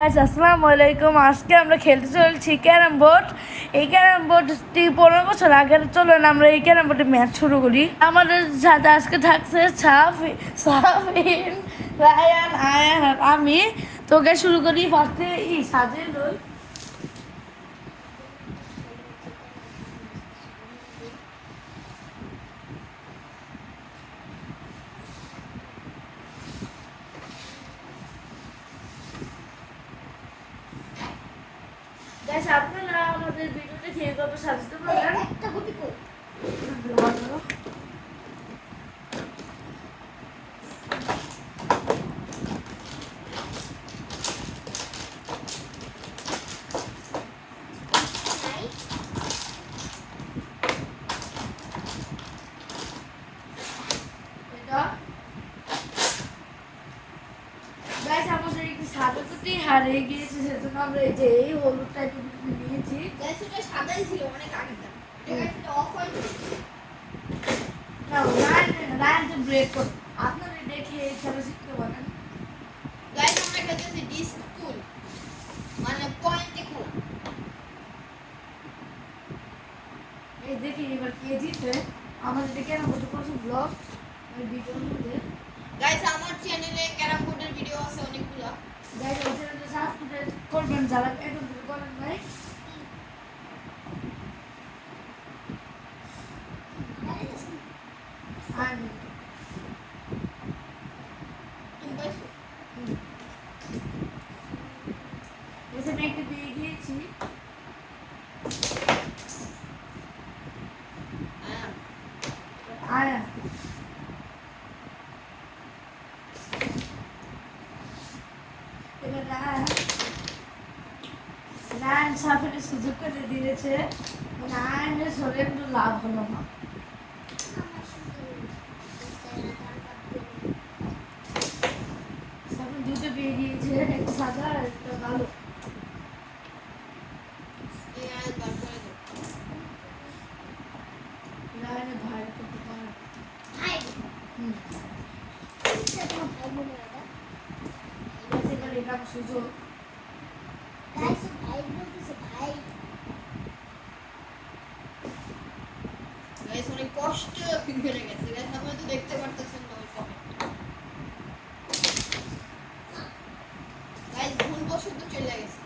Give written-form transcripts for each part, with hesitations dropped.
আসসালামু আলাইকুম। আজকে আমরা খেলতে চলছি ক্যারাম বোর্ড। এই ক্যারাম বোর্ডটি 15 বছর আগে। চলুন আমরা এই ক্যারাম বোর্ডে ম্যাচ শুরু করি। আমাদের সাথে আজকে থাকছে সাফিন, রায়ান, আয়ান আর আমি। তোকে শুরু করি ফার্স্টে সাজে রোল। আপনারা আমাদের ভিডিওটা খেয়ে গল্প সাজাতে পারেন। একটা গুটি কই আমাদের একটি সাদা কুটি হারিয়ে গিয়েছে, সেজন্য আমরা এই যে এই হলুদ টাইপের নিয়েছি। সাদাই ছিল অনেক আগে। ব্রেক করুন। আপনারা দেখে এই খেলা শিখতে পারেন। গাইস আমরা খেলতেছি ডিস্ক টুল, মানে পয়েন্টে খেলা। এই দেখি এবার কে জিতবে। আমাদের দেখে না কত কত ব্লগ এই ভিডিওর মধ্যে। গাইস আমার চ্যানেলে ক্যারাম বোর্ডের ভিডিও আছে অনেকগুলো। গাইস এই চ্যানেলটা সাবস্ক্রাইব করবেন যারা এখন থেকে করেন নাই। আমি তুমি পাইছো? এখানে একটা পেয়ে গিয়েছি। আয়া এবার রায়ান সাফের সুযোগ করে দিয়েছে। রায়ানের শরীরে একটু লাভ হলো না। সাফের দুটো পেয়ে গিয়েছে, একটা সাদা আর একটা কালো। এই আয়াত বার করে দাও। রায়ানের ভাই করতে পারে। হাই এবার এটা সুযোগ। গাইস ভাই বলতেছে ভাই। গাইস অনেক কষ্ট ফিরে গেছে। গাইস আপনারা তো দেখতে পারতেছেন না ওই কমেন্ট। গাইস ভুলবশত চলে গেছে।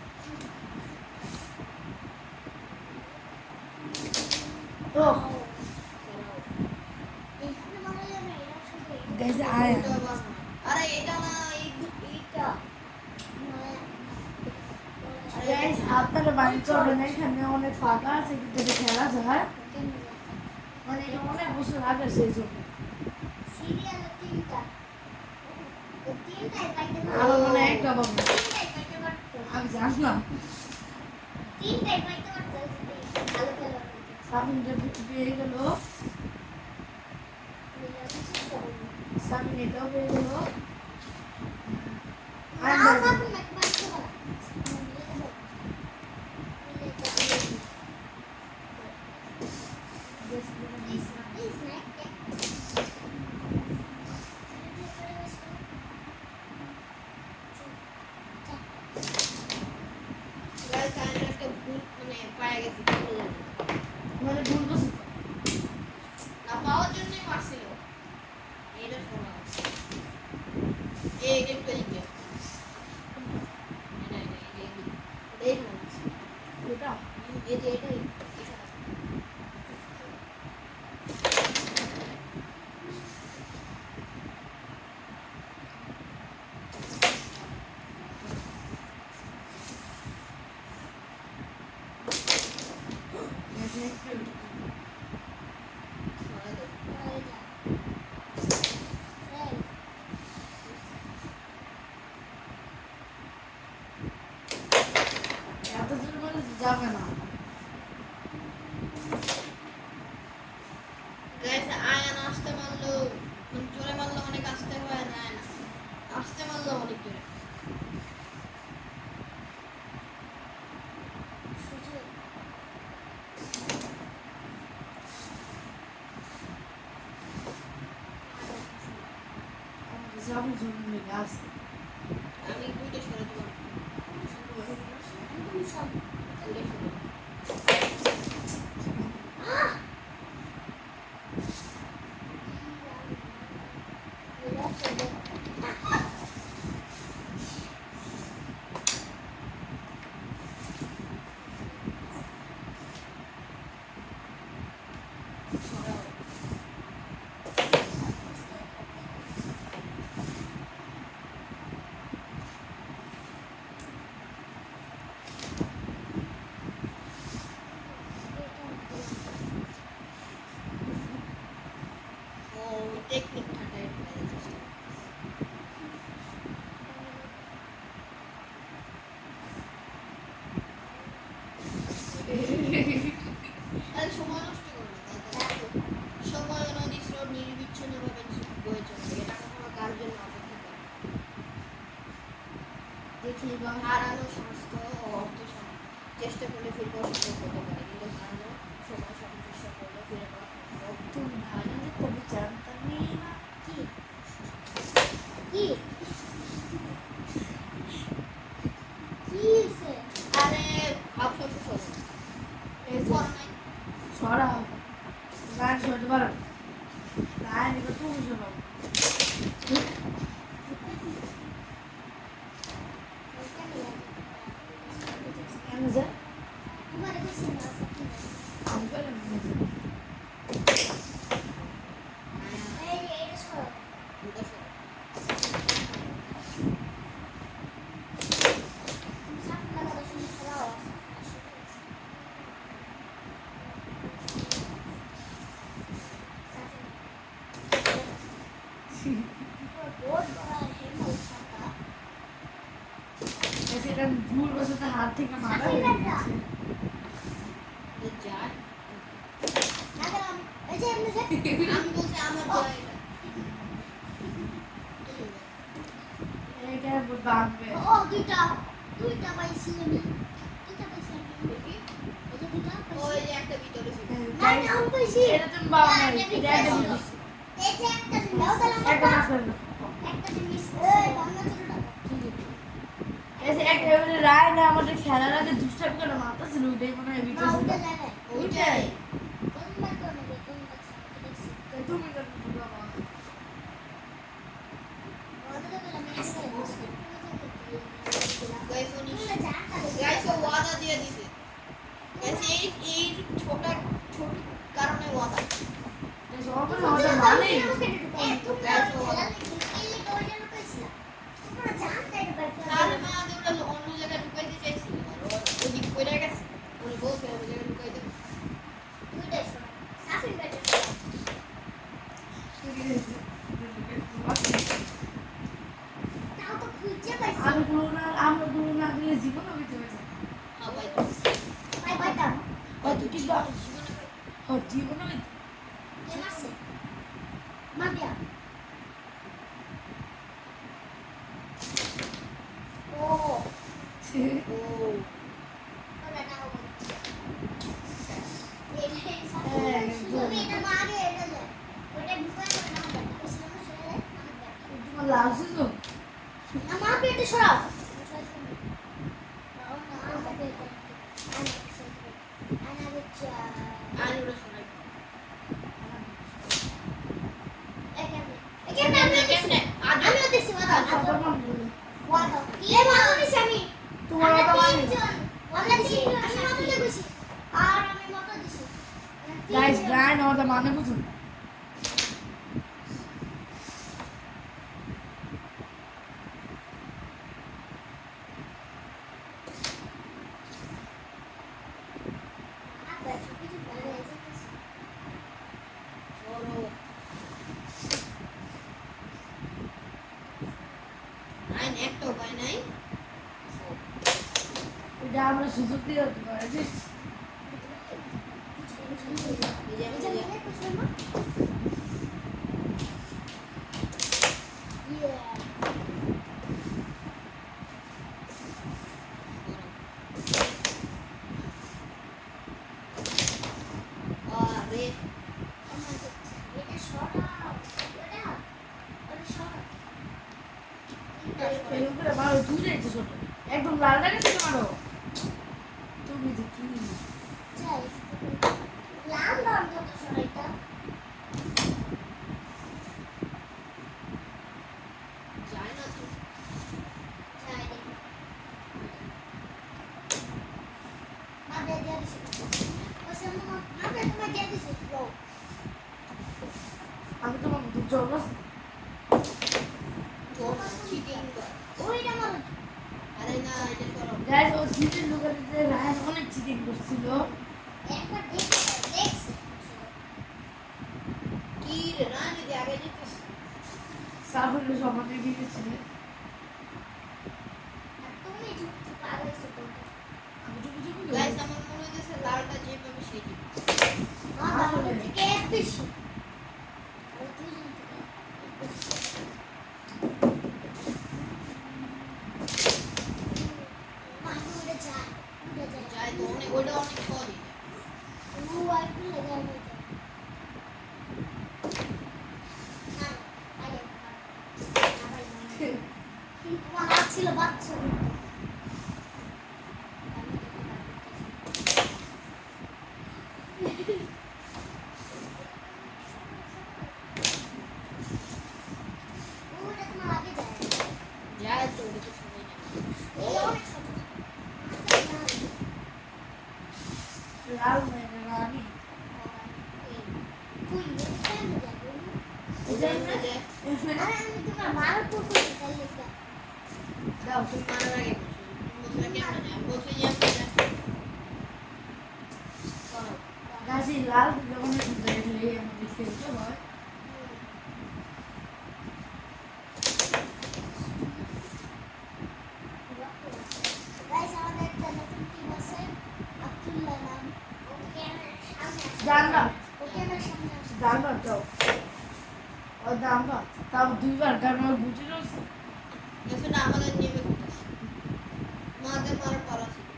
ওহ গাইস আয়া আরে এটা না, এইটা গাইস আপনারা বাড়ি চলবেন, এখানে অনেক ফাঁকা আছে, কিন্তু খেলা যায়। মানে এটা অনেক বছর আগে সেই জন্য সিরিয়ালে তিনটা পাইতে আমার মনে হয় একটা পাবো। পাইতে পারতো। আমি জানলাম তিনটাই পাইতে পারতো ভালো খেলা। সাবিন পেয়ে গেল। সাবিন এটাও পেয়ে গেল। মানে ভুল করছি না পাওয়ার জন্যই মারছিল। এইটা শোনা এই একটু এদিকে এটা এই যে এটাই এত জোর বলে যাবে না। গাইস আয়ান আসতে মারলো, জোরে মারলো অনেক আসতে হয় না, আসতে মারলো অনেক জোরে। যাবে জন্য আসছে। আমি দুইটা সরে দিলাম। টেকনিক খাটাই ঢুকাই চেষ্টা আরে সময় নষ্ট করো না সময় অনির্দিষ্ট নির্বিচ্ছিন্নভাবে বয়ে চলবে এটা কখনো কার জন্য অপেক্ষা করে দেখি বা হারানো স্বাস্থ্য ও অর্থ চেষ্টা করলে ফিরবো সম্ভব হতে পারে কিন্তু হারানো সময় সঠিক করলে ফিরে পাওয়া সম্ভব তুমি ভালো যে তুমি জানতামই না। কি কি কি হইছে আরে আফসোস হলো এই যে পড়া নাই সরা গান শুনতে পারো গান এগুলো তুমি শোনো কেন যে তোমার কাছে না আমি বলে এই এটা সরো দুটো সরো সামনে লাগা শুনে খাওয়া বহুত বড় হেমল ছাতা সেটা ভুল বসতে হাত থেকে মারা হয়ে গেছে যায় না আমি এই যে এমনি আমি বলছি আমার যায় এটা বাঁধবে ও দুইটা দুইটা পাইছি আমি দুইটা পাইছি আমি এই যে দুইটা পাইছি ওই যে একটা ভিতরে ছিল না না আমি পাইছি এটা তুমি বাও না এটা একটা জিনিস এই যে একটা দাও তাহলে একটা মাস করলো একটা জিনিস এই বাংলা ছোটটা এসে একটা এবারে রায় না আমাদের খেলার আগে দুষ্টাপ করে মারতা ছিল ওইটাই মনে হয় না বিকাশ ওটা যায় না ওইটাই তোমরা তো নেবে তোমরা দেখছি তুমি তো বাবা ওটা তো আমি এসে বসে গাইস ও ওয়াদা দিয়ে দিছে গাইস এই ছোট ছোট কারণে ওয়াদা এই সব তো আমাদের মানে তাহলে মা ওটা অন্য জায়গায় ঢুকাইতে চাইছিল ওই দিক কইরা গেছে উনি বলছে ওই জায়গায় ঢুকাই দেবে দুইটাই শোনো সাফিন বেটার তাও তো খুঁজে পাইছি আমরা গুলো না দিয়ে জীবন হইতে পারে হ্যাঁ ভাই ভাই ভাইটা হয়তো কি দাও জীবন হইতে কে মারছে মাবিয়া ও ও ওটা না হবে এটা মাগে এটা যায় ওটা ঢুকাই না হবে ইসলাম শুনে তোমার লাগছে তো না মা পেটে সরাও তোমার কথা মানে গাইস গান আমাদের মানে বুঝুন একটা উপায় নাই এটা আমরা সুযোগ দিয়ে হতে পারে যে এরকম করে মারো দূরে যেতে ছোট একদম লাল জায়গা থেকে মারো আমি তোমার মতো জল আরে না এটা করো গাইস ও চিকেন দোকানে রায়ন অনেক চিকেন করছিল কি রে না যদি আগে যেতিস সাফের সমানে দিয়েছিল আমি চুপি চুপি গাইস আমার মনে হইতেছে লালটা যে পাবে সেই জিতবে। যায় তো অনেক ওটা অনেক সহজই ছিল বাচ্চা ওটা তোমার আগে যায় যায় তো ওটা তো সবাই জানে এই অনেক ছোট লাল হয়ে গেল আমি তুই কেন যাবি ওটা আমরা যায় আরে আমি তোমার মার উপর করে তাহলে দাও তুমি মারার আগে বলছো কেমন যায় বলছো যে আমরা যায় করো গাছি লাল যখন দেখলে আমাদের খেলতে হয় গাইস আমাদের একটা নতুন টিম আছে আব্দুল্লাহ নাম ওকে আমরা সামনে জানবা ওকে আমরা সামনে আসি জানবা যাও ও জানবা তাও দুইবার কারণ ওর বুঝে রয়েছে দেখো না আমাদের নেমে করতেছে মাদের মারার পালা ছিল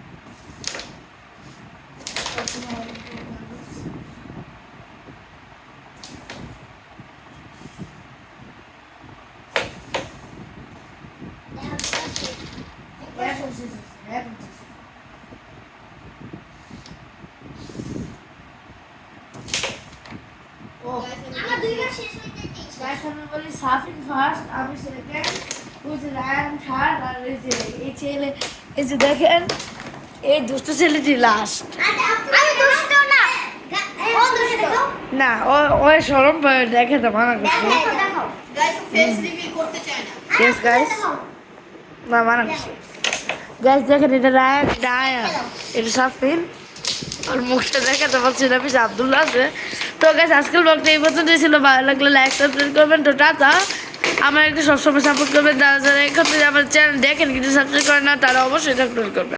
এখন শেষ হচ্ছে এখন শেষ হচ্ছে। ও আমার দুইবার শেষ হইতে দিই গাইস আমি বলি সাফিন ফার্স্ট আমি সেকেন্ড ওই যে রায়ান থার্ড আর এই ছেলে এই যে দেখেন এই দুষ্ট ছেলেটি লাস্ট আমি দুষ্ট না ও দুষ্ট না ও ও সরম পায় দেখে তো মানা করছে দেখো গাইস ফেস রিভিল করতে চায় না Yes, guys. না মানা করছে গাইস দেখেন এটা রায়ান রায়ান এটা সাফিন আর মুখটা দেখে তো বলছি না পিস আব্দুল্লাহ আছে তো গাইস আজকের ব্লগটা এই পর্যন্ত ছিল ভালো লাগলে লাইক সাবস্ক্রাইব করবেন তো টাটা আমার একটু সবসময় সাপোর্ট করবেন যারা যারা এখন আমার চ্যানেল দেখেন কিন্তু সাবস্ক্রাইব করেন না তারা অবশ্যই সাবস্ক্রাইব করবেন